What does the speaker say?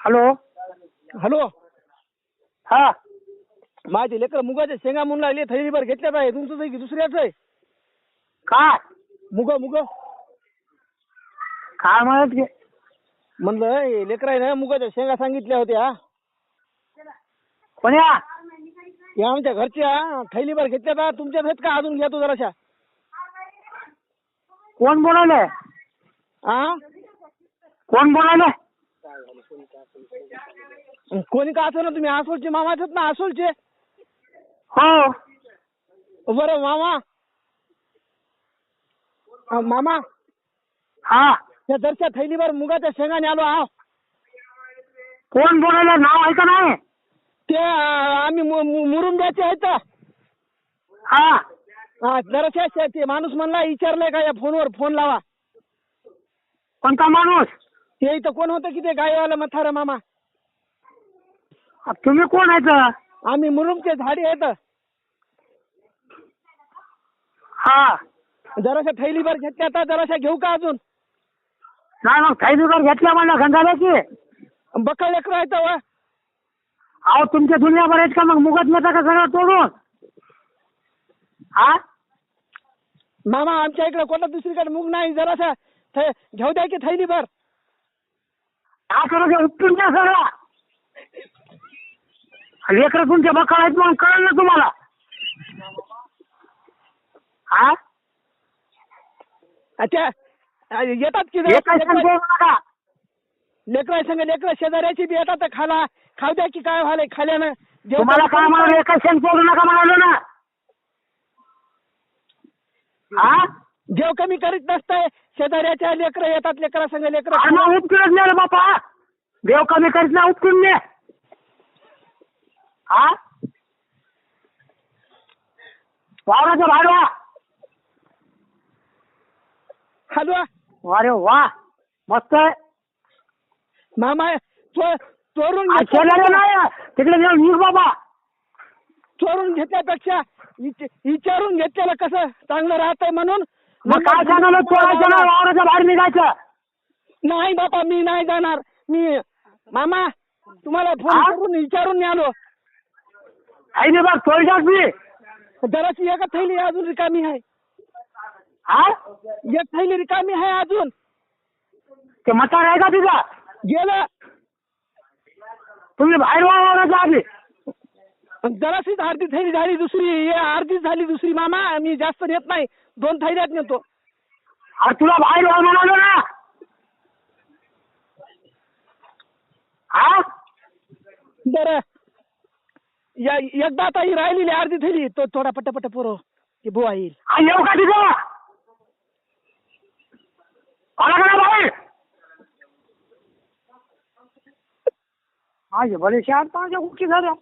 Hello. Hello. हा माझे लेकर मुगाच्या शेंगा म्हणून लागले, थैलीभर घेतल्यात आहे. तुमचंच आहे की दुसऱ्याच आहे? काय मुग मुग काय म्हणत की म्हणलं हे लेकर आहे ना, मुगाच्या शेंगा सांगितल्या होत्या. कोण्या हे आमच्या घरच्या थैलीभर घेतल्यात. तुमच्याच आहेत का? अजून घ्या तू जराशा. कोण बोलायले? हा, कोण बोलायले? कोणी का असं ना, तुम्ही आसोलचे मामा आहेत ना? आसोलचे. हो. बरं मामा. मामा हा त्या दरच्या थैलीभर मुगाच्या शेंगाने आलो आहो. कोण बोलायले? नाव आहे का नाही? ते आम्ही मुरुम द्यायचे आहेत. हा जराशा ते माणूस म्हणला, विचारलंय का या फोनवर? फोन लावा. कोणता माणूस? ते इथं कोण होतं की ते गायवाला मथार मामा? तुम्ही कोण आहेत? आम्ही मुरुमचे झाडे आहेत. हा जराशा थैलीभर घेतल्या, आता जराशा घेऊ का अजून? नाही मग थैलीभर घेतल्या म्हणलं गंधाल्याची. बकळ लेकरं आहेत व. अहो तुमच्या दुनियाभर आहेत का मग? मुगत नेता का सगळं तोडून? हा मामा आमच्या इकडे कोणता दुसरीकडे मुग नाही. जराशा घेऊ द्या की थैलीभर. काय करू? उपटून द्या सगळं. लेकरं तुमच्या बक्कळ आहेत म्हणून कळलं ना तुम्हाला? हा अच्छा येतात की हे काय सांगतो नका. लेकरा संग लेकरं शेजाऱ्याची बी येतात खाला. खाऊ द्या की काय व्हायलंय खाल्यानं? तुम्हाला काय म्हणाले? एका शेण तोडू नका म्हणाले ना. हा जेव कमी करीत नसतंय. शेजाऱ्याच्या लेकरं येतात, लेकरा संग लेकरं. अरे उपटूनच नाही रे बापा. देव कमी करीत ना, उपटून ने. हा वावराचं भाडवा. हलवा अरे वा मस्त आहे. मामा चोरून शेजारी नाही तिकडे जाऊन निघ बाबा. चोरून घेतल्यापेक्षा विचारून घेतलेलं कसं चांगलं राहतंय म्हणून. मग काय सांगायला? चोरायचं नाही, वावराच्या बाहेर निघायचं नाही बापा, मी नाही जाणार. मी मामा तुम्हाला फोन करून विचारून आलो. आई बघ चोरीच्याच मी. जराशी एका थैली अजून रिकामी आहे. हा एक थैली रिकामी आहे अजून. ते मतार आहे का तुझा? गेलं. तुम्ही बाहेर वावराच्या आधी. जराशीच अर्धी थैली झाली, दुसरी अर्धीच झाली दुसरी. मामा मी जास्त नेत नाही, 2 थैल्यात नेतो. अरे तुला बाहेर व्हा म्हणालो ना. हा बरं एकदा आता ही राहिलेली अर्धी थैली तो थोडा पट्ट पुरव की बुवा येईल. येऊ का तिथं? आला का ना बाहेर? हा भले 4-5 गोष्टी झाल्या.